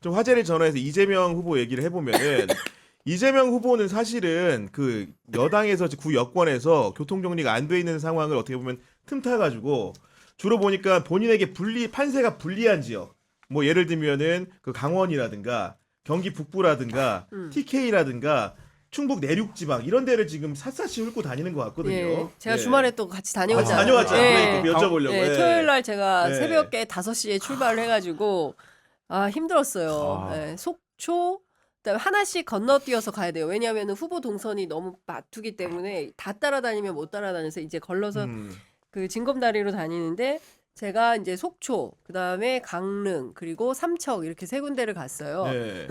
좀 화제를 전환해서 이재명 후보 얘기를 해보면은 이재명 후보는 사실은 그 여당에서 구 여권에서 교통 정리가 안 돼 있는 상황을 어떻게 보면 틈타가지고 주로 보니까 본인에게 판세가 불리한 지역 뭐 예를 들면은 그 강원이라든가 경기 북부라든가 TK라든가 충북 내륙 지방 이런 데를 지금 샅샅이 훑고 다니는 것 같거든요. 예, 제가 예. 주말에 또 같이 다녀오잖아요. 다녀왔잖아요. 그러니까 여쭤보려고. 예, 예. 토요일 날 제가 네. 새벽에 5시에 출발을 해가지고 힘들었어요. 예, 속초 그다음에 하나씩 건너뛰어서 가야 돼요. 왜냐하면 후보 동선이 너무 맞추기 때문에 다 따라다니면 못 따라다녀서 이제 걸러서 그 징검다리로 다니는데 제가 이제 속초, 그다음에 강릉, 그리고 삼척 이렇게 세 군데를 갔어요. 네.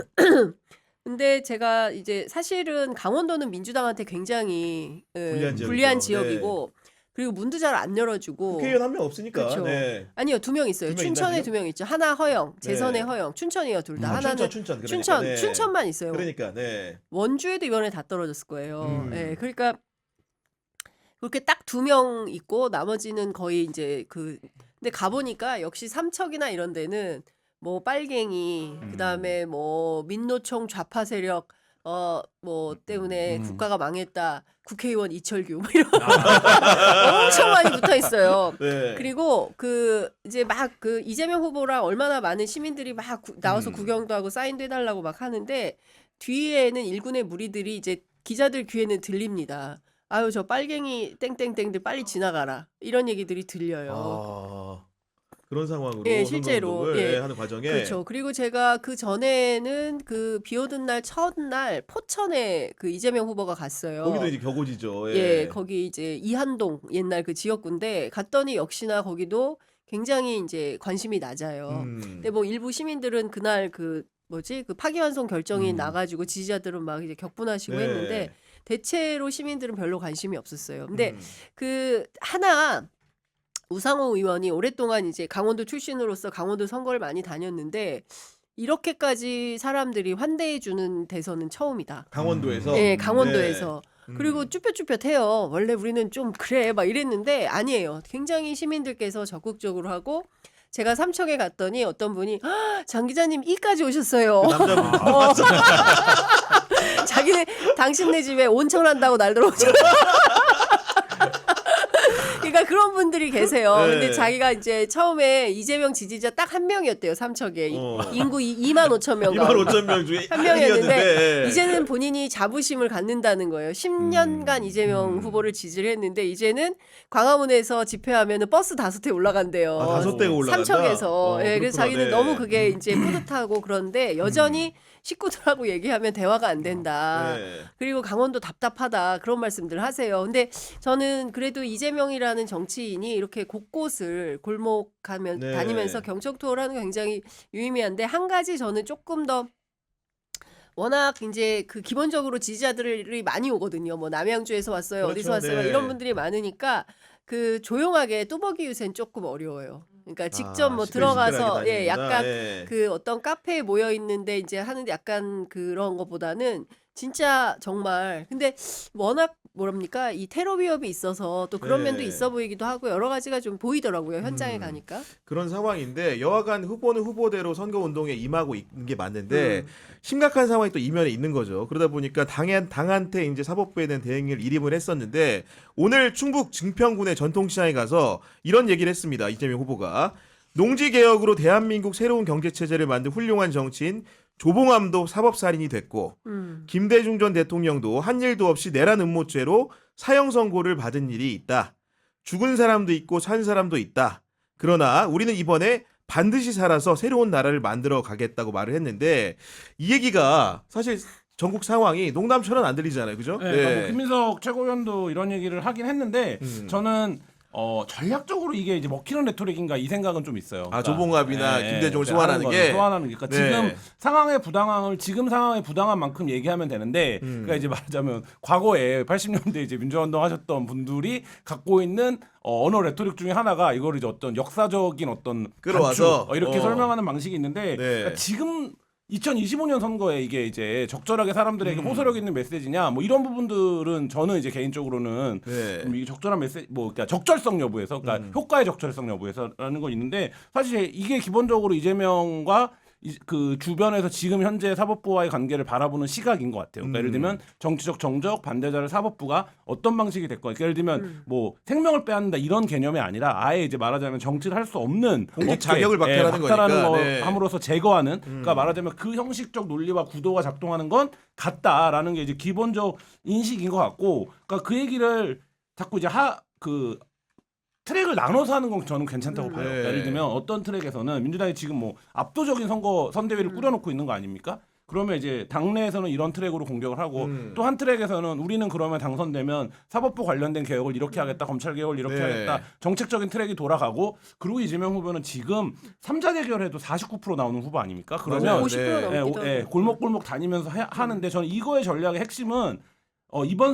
근데 제가 이제 사실은 강원도는 민주당한테 굉장히 불리한 지역이고 그리고 문도 잘 안 열어주고 국회의원 한 명 없으니까. 그렇죠. 네. 아니요, 2명 있어요. 2명 춘천에 있나요? 2명 있죠. 하나 허영, 재선에 네. 허영, 춘천이에요 둘 다. 하나는 춘천. 그러니까. 네. 춘천만 있어요. 그러니까. 네. 원주에도 이번에 다 떨어졌을 거예요. 음. 예, 그러니까 그렇게 딱 2명 있고 나머지는 거의 이제 근데 가보니까 역시 삼척이나 이런 데는 뭐 빨갱이 그다음에 뭐 민노총 좌파 세력 뭐 때문에 국가가 망했다. 국회의원 이철규 뭐 이런 엄청 많이 붙어 있어요. 네. 그리고 이제 막 이재명 후보랑 얼마나 많은 시민들이 막 나와서 구경도 하고 사인도 해달라고 막 하는데 뒤에는 일군의 무리들이 이제 기자들 귀에는 들립니다. 아유 저 빨갱이 땡땡땡들 빨리 지나가라 이런 얘기들이 들려요. 그런 상황으로 예, 실제로 선거운동을 하는 과정에 그렇죠. 그리고 제가 그 전에는 비 오던 날 첫날 포천에 이재명 후보가 갔어요. 거기도 이제 격오지죠. 예, 거기 이제 이한동 옛날 그 지역구인데 갔더니 역시나 거기도 굉장히 이제 관심이 낮아요. 근데 뭐 일부 시민들은 그날 파기환송 결정이 나가지고 지지자들은 막 이제 격분하시고 했는데 대체로 시민들은 별로 관심이 없었어요. 근데 하나 우상호 의원이 오랫동안 이제 강원도 출신으로서 강원도 선거를 많이 다녔는데 이렇게까지 사람들이 환대해 주는 대선은 처음이다. 강원도에서. 네, 강원도에서. 그리고 쭈뼛쭈뼛해요. 원래 우리는 좀 그래 막 이랬는데 아니에요. 굉장히 시민들께서 적극적으로 하고 제가 삼척에 갔더니 어떤 분이 장 기자님 이까지 오셨어요. 남자분. 자기네 당신네 집에 온천한다고 날 들어오죠. 그러니까 그런 분들이 계세요. 네. 근데 자기가 이제 처음에 이재명 지지자 딱 한 명이었대요. 삼척에. 인구 2만 5천 명. 2만 5천 명 중에 한 명이었는데 명이었는데 이제는 본인이 자부심을 갖는다는 거예요. 10년간 이재명 후보를 지지를 했는데 이제는 광화문에서 집회하면 버스 5대 올라간대요. 5대가 올라간다. 삼척에서. 예, 그래서 그렇구나. 자기는 네. 너무 그게 이제 뿌듯하고 그런데 여전히 식구들하고 얘기하면 대화가 안 된다. 네. 그리고 강원도 답답하다. 그런 말씀들 하세요. 근데 저는 그래도 이재명이라는 정치인이 이렇게 곳곳을 골목하면 네. 다니면서 경청 투어를 하는 게 굉장히 유의미한데 한 가지 저는 조금 더 워낙 이제 기본적으로 지지자들이 많이 오거든요. 뭐 남양주에서 왔어요. 그렇죠. 어디서 왔어요. 네. 이런 분들이 많으니까 조용하게 뚜벅이 유세는 조금 어려워요. 그러니까 직접 뭐 시끌시끌하게 들어가서 다니는구나. 약간 예. 어떤 카페에 모여 있는데 이제 하는데 약간 그런 것보다는 진짜 정말 근데 워낙 뭐랍니까 이 테러 위협이 있어서 또 그런 네. 면도 있어 보이기도 하고 여러 가지가 좀 보이더라고요 현장에 가니까. 그런 상황인데 여하간 후보는 후보대로 선거운동에 임하고 있는 게 맞는데 심각한 상황이 또 이면에 있는 거죠. 그러다 보니까 당한테 이제 사법부에 대한 대응을 일임을 했었는데 오늘 충북 증평군의 전통시장에 가서 이런 얘기를 했습니다. 이재명 후보가 농지개혁으로 대한민국 새로운 경제체제를 만든 훌륭한 정치인 조봉암도 사법살인이 됐고 김대중 전 대통령도 한 일도 없이 내란 음모죄로 사형 선고를 받은 일이 있다. 죽은 사람도 있고 산 사람도 있다. 그러나 우리는 이번에 반드시 살아서 새로운 나라를 만들어 가겠다고 말을 했는데 이 얘기가 사실 전국 상황이 농담처럼 안 들리잖아요. 그죠? 네, 그러니까 뭐 김민석 최고위원도 이런 얘기를 하긴 했는데 저는 전략적으로 이게 이제 먹히는 레토릭인가 이 생각은 좀 있어요. 그러니까, 조봉합이나 김대중을 소환하는 게 소환하는 게 그러니까 지금 상황의 부당함을 지금 상황의 부당한 만큼 얘기하면 되는데 그러니까 이제 말하자면 과거에 80년대 이제 민주화운동 하셨던 분들이 갖고 있는 언어 레토릭 중에 하나가 이걸 이제 어떤 역사적인 어떤 끌어와서 단추, 이렇게 설명하는 방식이 있는데 그러니까 지금 2025년 선거에 이게 이제 적절하게 사람들에게 호소력 있는 메시지냐 뭐 이런 부분들은 저는 이제 개인적으로는 좀 이게 적절한 메시지 뭐 그러니까 적절성 여부에서 그러니까 효과의 적절성 여부에서라는 건 있는데 사실 이게 기본적으로 이재명과 그 주변에서 지금 현재 사법부와의 관계를 바라보는 시각인 것 같아요. 그러니까 예를 들면 정치적 정적 반대자를 사법부가 어떤 방식이 됐건, 그러니까 예를 들면 뭐 생명을 빼앗는다 이런 개념이 아니라 아예 이제 말하자면 정치를 할 수 없는 공직 업계, 자격을 박탈하는 박탈하는 거니까. 거 네. 함으로써 제거하는. 그러니까 말하자면 그 형식적 논리와 구도가 작동하는 건 같다라는 게 이제 기본적 인식인 것 같고, 그러니까 그 얘기를 자꾸 이제 그 트랙을 나눠서 하는 건 저는 괜찮다고 봐요. 그러니까 예를 들면 어떤 트랙에서는 민주당이 지금 뭐 압도적인 선대위를 꾸려놓고 있는 거 아닙니까? 그러면 이제 당내에서는 이런 트랙으로 공격을 하고 또 한 트랙에서는 우리는 그러면 당선되면 사법부 관련된 개혁을 이렇게 하겠다, 검찰 개혁을 이렇게 네. 하겠다, 정책적인 트랙이 돌아가고, 그리고 이재명 후보는 지금 3자 대결해도 49% 나오는 후보 아닙니까? 그러면 50% 네. 넘기도 하고. 골목골목 다니면서 하는데 저는 이거의 전략의 핵심은 이번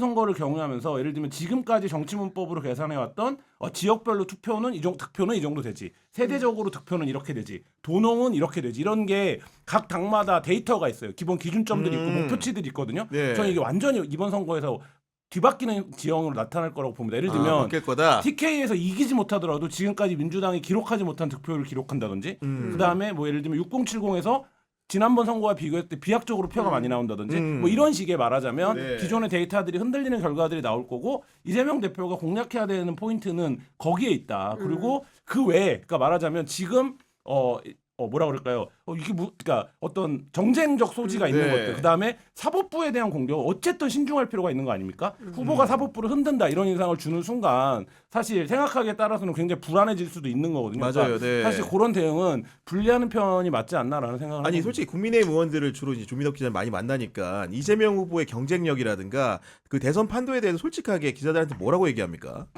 선거를 경유하면서 예를 들면 지금까지 정치문법으로 계산해왔던 지역별로 득표는 이 정도 되지, 세대적으로 득표는 이렇게 되지, 도농은 이렇게 되지, 이런 게 각 당마다 데이터가 있어요. 기본 기준점들이 있고 목표치들이 있거든요. 네. 저는 이게 완전히 이번 선거에서 뒤바뀌는 지형으로 나타날 거라고 봅니다. 예를 들면 바뀔 거다. TK에서 이기지 못하더라도 지금까지 민주당이 기록하지 못한 득표율을 기록한다든지, 그다음에 뭐 예를 들면 6070에서 지난번 선거와 비교했을 때 비약적으로 표가 많이 나온다든지 뭐 이런 식의 말하자면 네. 기존의 데이터들이 흔들리는 결과들이 나올 거고, 이재명 대표가 공략해야 되는 포인트는 거기에 있다. 그리고 그 외에, 그러니까 말하자면 지금 뭐라 그럴까요? 그러니까 어떤 정쟁적 소지가 있는 네. 것들. 그다음에 사법부에 대한 공격, 어쨌든 신중할 필요가 있는 거 아닙니까? 후보가 사법부를 흔든다 이런 인상을 주는 순간 사실 생각하기에 따라서는 굉장히 불안해질 수도 있는 거거든요. 맞아요. 그러니까 네. 사실 그런 대응은 분리하는 편이 맞지 않나라는 생각을 아니 합니다. 솔직히 국민의힘 의원들을 주로 이제 조민혁 기자를 많이 만나니까 이재명 후보의 경쟁력이라든가 그 대선 판도에 대해서 솔직하게 기자들한테 뭐라고 얘기합니까?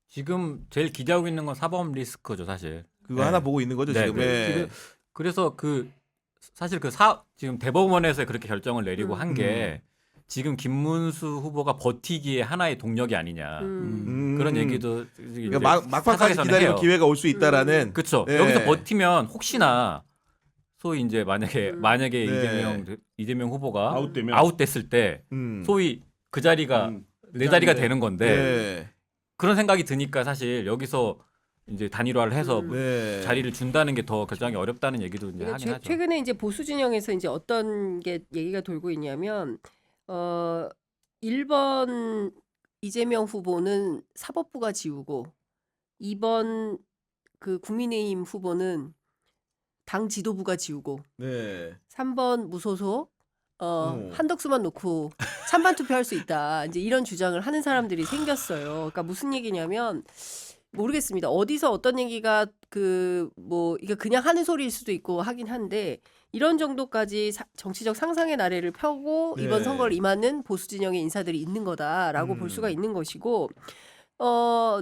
지금 제일 기대하고 있는 건 사법 리스크죠, 사실. 그거 네. 하나 보고 있는 거죠 네, 지금. 네. 예. 지금 그래서 사실 지금 대법원에서 그렇게 결정을 내리고 한 게 지금 김문수 후보가 버티기에 하나의 동력이 아니냐. 그런 얘기도 그러니까 막판까지 사석에서는 기다리면 해요. 기회가 올 수 있다라는. 그렇죠. 네. 여기서 버티면 혹시나 소위 이제 만약에 네. 이재명 후보가 아웃되면 아웃됐을 때 소위 그 자리가 내 자리가 되는 건데 네. 그런 생각이 드니까 사실 여기서 이제 단일화를 해서 네. 자리를 준다는 게 더 결정이 어렵다는 얘기도 이제 하긴 하죠. 최근에 이제 보수 진영에서 이제 어떤 게 얘기가 돌고 있냐면 1번 이재명 후보는 사법부가 지우고 2번 그 국민의힘 후보는 당 지도부가 지우고 네. 3번 무소속 한덕수만 놓고 찬반 투표할 수 있다. 이제 이런 주장을 하는 사람들이 생겼어요. 그러니까 무슨 얘기냐면 모르겠습니다. 어디서 어떤 얘기가 이게 그냥 하는 소리일 수도 있고 하긴 한데 이런 정도까지 정치적 상상의 나래를 펴고 네. 이번 선거를 임하는 보수 진영의 인사들이 있는 거다라고 볼 수가 있는 것이고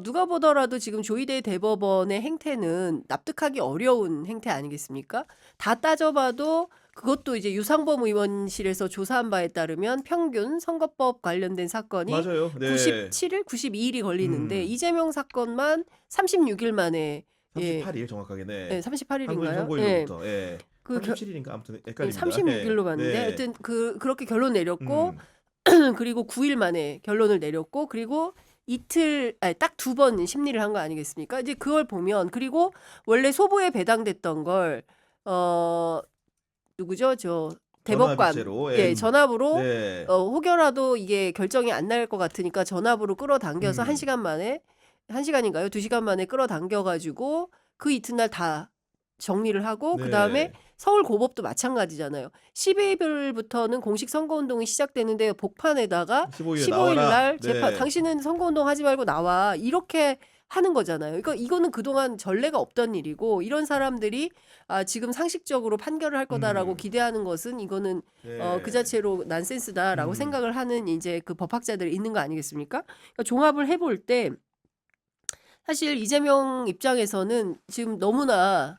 누가 보더라도 지금 조희대 대법원의 행태는 납득하기 어려운 행태 아니겠습니까? 다 따져봐도 그것도 이제 유상범 의원실에서 조사한 바에 따르면 평균 선거법 관련된 사건이 맞아요. 네. 97일, 92일이 걸리는데 이재명 사건만 36일 만에 38일 정확하게. 네. 네, 38일인가요? 선거일로부터. 예. 그 37일인가 아무튼 헷갈립니다. 36일로 봤는데 네. 하여튼 그렇게 결론 내렸고 그리고 9일 만에 결론을 내렸고 그리고 딱 2번 심리를 한 거 아니겠습니까? 이제 그걸 보면 그리고 원래 소부에 배당됐던 걸 누구죠? 저 대법관 전화비제로, 예, 전압으로 네. 혹여라도 이게 결정이 안 날 것 같으니까 전압으로 끌어당겨서 1시간 만에 1시간인가요? 2시간 만에 끌어당겨 가지고 그 이튿날 다 정리를 하고 네. 그다음에 서울 고법도 마찬가지잖아요. 12일부터는 공식 선거운동이 시작되는데 복판에다가 15일 15일 날 네. 재판 당신은 선거운동 하지 말고 나와 이렇게 하는 거잖아요. 그러니까 이거는 그동안 전례가 없던 일이고 이런 사람들이 지금 상식적으로 판결을 할 거다라고 기대하는 것은 이거는 네. 그 자체로 난센스다라고 생각을 하는 이제 그 법학자들이 있는 거 아니겠습니까? 그러니까 종합을 해볼 때 사실 이재명 입장에서는 지금 너무나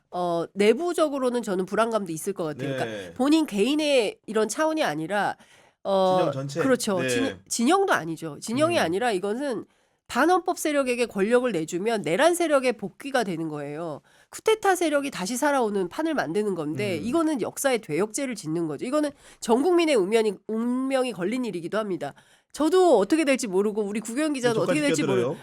내부적으로는 저는 불안감도 있을 것 같아요. 네. 그러니까 본인 개인의 이런 차원이 아니라 진영 전체. 그렇죠. 네. 진영도 아니죠. 진영이 아니라 이것은 반헌법 세력에게 권력을 내주면 내란 세력의 복귀가 되는 거예요. 쿠데타 세력이 다시 살아오는 판을 만드는 건데 이거는 역사의 되역죄를 짓는 거죠. 이거는 전 국민의 운명이 걸린 일이기도 합니다. 저도 어떻게 될지 모르고 우리 구경 기자도 어떻게 될지 모르고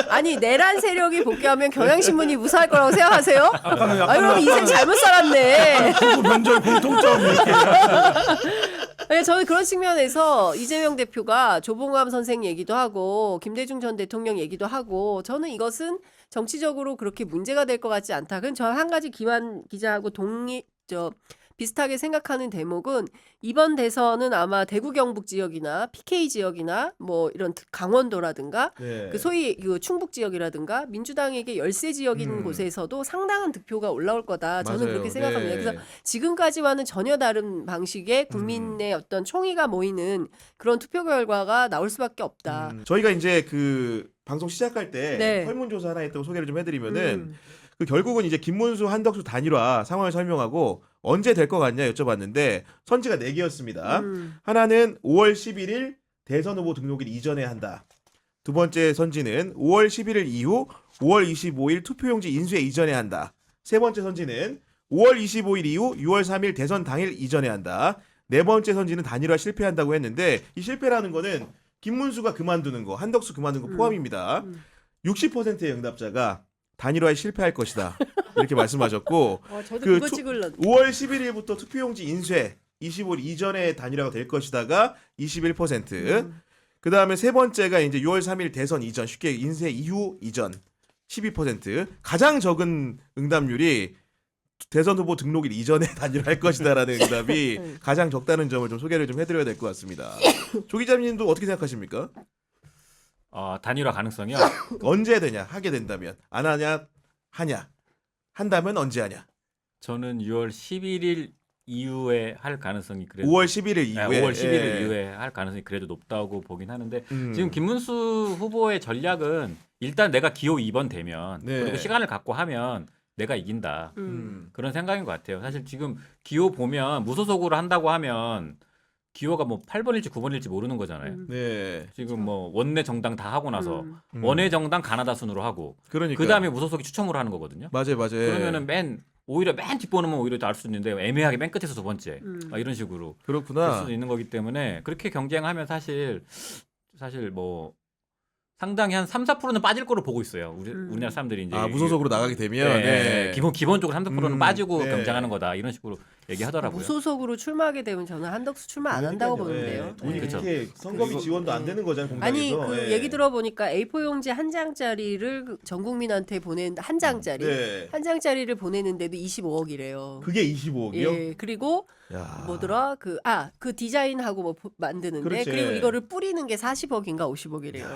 아니 내란 세력이 복귀하면 경향신문이 무사할 거라고 생각하세요? 아까는 아유 그럼 인생 잘못 살았네. 후보 변절 공통점 이렇게. 네, 저는 그런 측면에서 이재명 대표가 조봉암 선생 얘기도 하고 김대중 전 대통령 얘기도 하고 저는 이것은 정치적으로 그렇게 문제가 될 것 같지 않다. 그럼 저 한 가지 김한 기자하고 비슷하게 생각하는 대목은 이번 대선은 아마 대구 경북 지역이나 PK 지역이나 뭐 이런 강원도라든가 네. 그 소위 그 충북 지역이라든가 민주당에게 열세 지역인 곳에서도 상당한 득표가 올라올 거다. 저는 맞아요. 그렇게 생각합니다. 네. 그래서 지금까지와는 전혀 다른 방식의 국민의 어떤 총의가 모이는 그런 투표 결과가 나올 수밖에 없다. 저희가 이제 그 방송 시작할 때 네. 설문조사 하나 했다고 소개를 좀 해드리면은 그 결국은 이제 김문수 한덕수 단일화 상황을 설명하고 언제 될 것 같냐 여쭤봤는데 선지가 4개였습니다. 하나는 5월 11일 대선 후보 등록일 이전에 한다. 두 번째 선지는 5월 11일 이후 5월 25일 투표용지 인쇄 이전에 한다. 세 번째 선지는 5월 25일 이후 6월 3일 대선 당일 이전에 한다. 네 번째 선지는 단일화 실패한다고 했는데 이 실패라는 거는 김문수가 그만두는 거, 한덕수 그만두는 거 포함입니다. 60%의 응답자가 단일화에 실패할 것이다. 이렇게 말씀하셨고 저도 그 그거 찍을래. 5월 11일부터 투표용지 인쇄 25일 이전에 단일화가 될 것이다가 21%. 그 다음에 세 번째가 이제 6월 3일 대선 이전, 쉽게 인쇄 이후 이전 12%. 가장 적은 응답률이 대선 후보 등록일 이전에 단일화할 것이다라는 응답이 가장 적다는 점을 좀 소개를 좀 해드려야 될 것 같습니다. 조 기자님도 어떻게 생각하십니까? 단일화 가능성이요? 언제 되냐? 하게 된다면 안 하냐? 하냐? 한다면 언제 하냐? 저는 6월 11일 이후에 할 가능성이 그래도 5월 11일 이후에 5월 11일 예. 이후에 할 가능성이 그래도 높다고 보긴 하는데 지금 김문수 후보의 전략은 일단 내가 기호 2번 되면 네. 그리고 시간을 갖고 하면 내가 이긴다. 그런 생각인 것 같아요. 사실 지금 기호 보면 무소속으로 한다고 하면 기호가 뭐 8번일지 9번일지 모르는 거잖아요. 네. 지금 뭐 원내 정당 다 하고 나서 원내 정당 가나다 순으로 하고 그러니까 그다음에 무소속이 추첨으로 하는 거거든요. 맞아요. 그러면은 오히려 맨 뒷번호면 오히려 알 수 있는데 애매하게 맨 끝에서 두 번째 이런 식으로 될 그렇구나. 수도 있는 거기 때문에 그렇게 경쟁하면 사실 뭐 상당히 한 3, 4%는 빠질 거로 보고 있어요. 우리나라 사람들이 이제 무소속으로 나가게 되면 네. 기본적으로 3, 4%는 빠지고 네. 경쟁하는 거다 이런 식으로 얘기하더라고요. 무소속으로 출마하게 되면 저는 한덕수 출마 안 한다고 보는데요. 돈이 네. 그렇게 선거비 지원도 안 되는 거잖아요. 아니 공당에서. 그 예. 얘기 들어보니까 A4 용지 한 장짜리를 전 국민한테 보낸 한 장짜리 네. 한 장짜리를 보내는데도 25억이래요. 그게 25억이요? 예 그리고 뭐더라 그 디자인하고 뭐 만드는데 그렇지. 그리고 이거를 뿌리는 게 40억인가 50억이래요.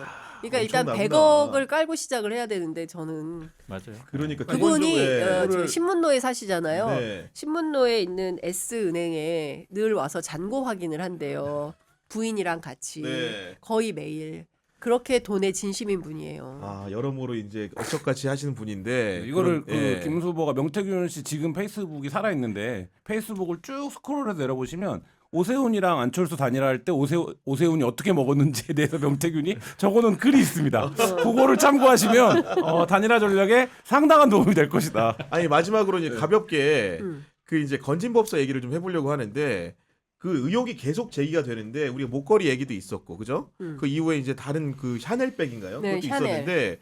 그러니까 일단 엄청나구나. 100억을 깔고 시작을 해야 되는데 저는 맞아요. 그러니까 그분이 기본적으로 지금 신문로에 사시잖아요. 네. 신문로에 있는 S은행에 늘 와서 잔고 확인을 한대요. 부인이랑 같이 네. 거의 매일 그렇게 돈에 진심인 분이에요. 여러모로 이제 억척같이 하시는 분인데 이거를 예. 김문수 후보가 명태균 씨 지금 페이스북이 살아 있는데 페이스북을 쭉 스크롤해서 내려보시면 오세훈이랑 안철수 단일화할 때 오세훈이 어떻게 먹었는지에 대해서 명태균이 적어놓은 글이 있습니다. 그거를 참고하시면 단일화 전략에 상당한 도움이 될 것이다. 아니 마지막으로 이제 가볍게 그 이제 건진법사 얘기를 좀 해보려고 하는데 그 의혹이 계속 제기가 되는데 우리가 목걸이 얘기도 있었고 그죠? 그 이후에 이제 다른 그 샤넬백인가요? 네, 그것도 샤넬. 있었는데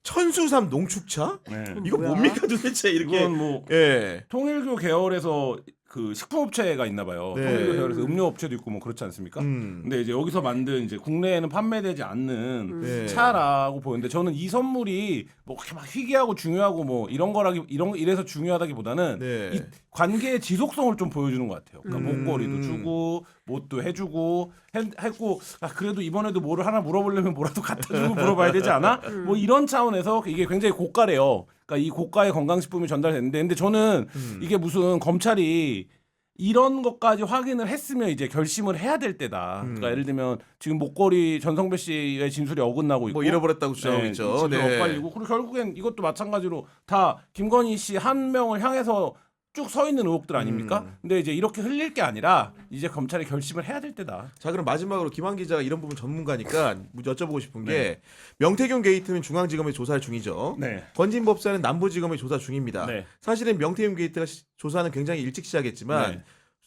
천수삼 농축차? 네. 이거 뭐야? 뭡니까 도대체 이렇게? 이건 뭐 예. 통일교 계열에서 그 식품업체가 있나 봐요. 네. 통일교 계열에서 음료업체도 있고 뭐 그렇지 않습니까? 근데 이제 여기서 만든 이제 국내에는 판매되지 않는 네. 차라고 보는데 저는 이 선물이 뭐 그렇게 막 희귀하고 중요하고 뭐 이래서 중요하다기보다는 네. 이 관계의 지속성을 좀 보여주는 것 같아요. 그러니까 목걸이도 주고 뭣도 해주고 했고 그래도 이번에도 뭐를 하나 물어보려면 뭐라도 갖다 주고 물어봐야 되지 않아? 뭐 이런 차원에서 이게 굉장히 고가래요. 그러니까 이 고가의 건강식품이 전달됐는데 근데 저는 이게 무슨 검찰이 이런 것까지 확인을 했으면 이제 결심을 해야 될 때다. 그러니까 예를 들면 지금 목걸이 전성배 씨의 진술이 어긋나고 있고 뭐 잃어버렸다고 주장하고 있죠. 진술이 엇갈리고 그리고 결국엔 이것도 마찬가지로 다 김건희 씨 한 명을 향해서 쭉 서 있는 의혹들 아닙니까? 근데 이제 이렇게 흘릴 게 아니라 이제 검찰이 결심을 해야 될 때다. 자, 그럼 마지막으로 김한 기자가 이런 부분 전문가니까 여쭤보고 싶은 게 명태균 게이트는 중앙지검에 조사 중이죠. 네. 건진 법사는 남부지검에 조사 중입니다. 네. 사실은 명태균 게이트가 조사는 굉장히 일찍 시작했지만 네.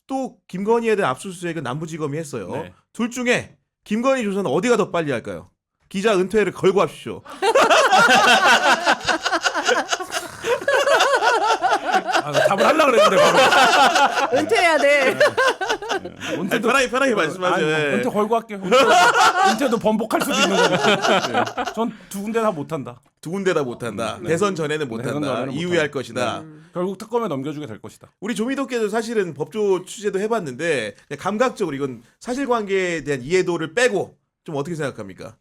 또 김건희에 대한 압수수색은 남부지검이 했어요. 네. 둘 중에 김건희 조사는 어디가 더 빨리 할까요? 기자 은퇴를 걸고 합시오. 답을 하려고 그랬는데 바로. 은퇴해야 돼. 은퇴도 편하게 말씀하세요. 아니, 은퇴 걸고 할게요. 은퇴도 번복할 수도 있는 거니까. 전 두 군데 다 못한다. 두 군데 다 못한다. 네. 대선 전에는 대선 못한다. 전에는 이후에 못한다. 할 것이다. 결국 특검에 넘겨주게 될 것이다. 우리 조미덕께도 사실은 법조 취재도 해봤는데 그냥 감각적으로 이건 사실관계에 대한 이해도를 빼고 좀 어떻게 생각합니까?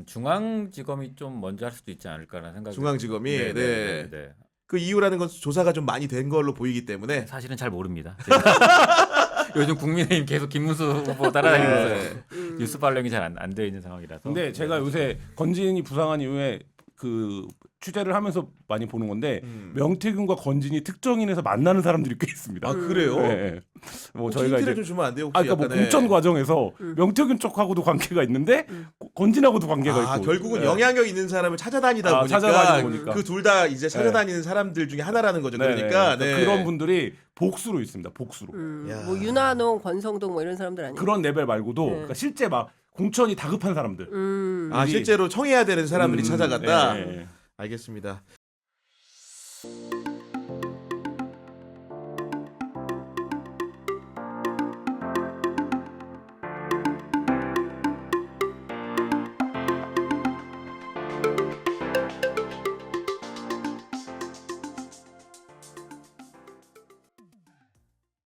중앙지검이 좀 먼저 할 수도 있지 않을까라는 생각이. 중앙지검이 네, 네. 네, 네. 그 이유라는 건 조사가 좀 많이 된 걸로 보이기 때문에 사실은 잘 모릅니다. 제가 요즘 국민의힘 계속 김문수 후보 따라다니면서 네. 뉴스 발령이 잘 안 돼 있는 상황이라서. 근데 제가 요새 건진이 부상한 이후에 그 취재를 하면서 많이 보는 건데 명태균과 건진이 특정인에서 만나는 사람들이 꽤 있습니다. 아 그래요? 네. 뭐 혹시 저희가 힌트를 이제 좀 주면 안 돼요? 혹시 그러니까 뭐 약간의- 공천 과정에서 명태균 쪽하고도 관계가 있는데 건진하고도 관계가 있고. 결국은 네. 영향력 있는 사람을 찾아다니다 보니까, 찾아다니다 보니까. 그 둘 다 이제 찾아다니는 사람들 중에 하나라는 거죠. 네, 그러니까 네. 네. 그런 분들이 복수로 있습니다. 복수로. 야. 뭐 윤한홍, 권성동 뭐 이런 사람들 아니에요? 그런 레벨 말고도 그러니까 실제 막 공천이 다급한 사람들. 실제로 청해야 되는 사람들이 찾아갔다. 네. 알겠습니다.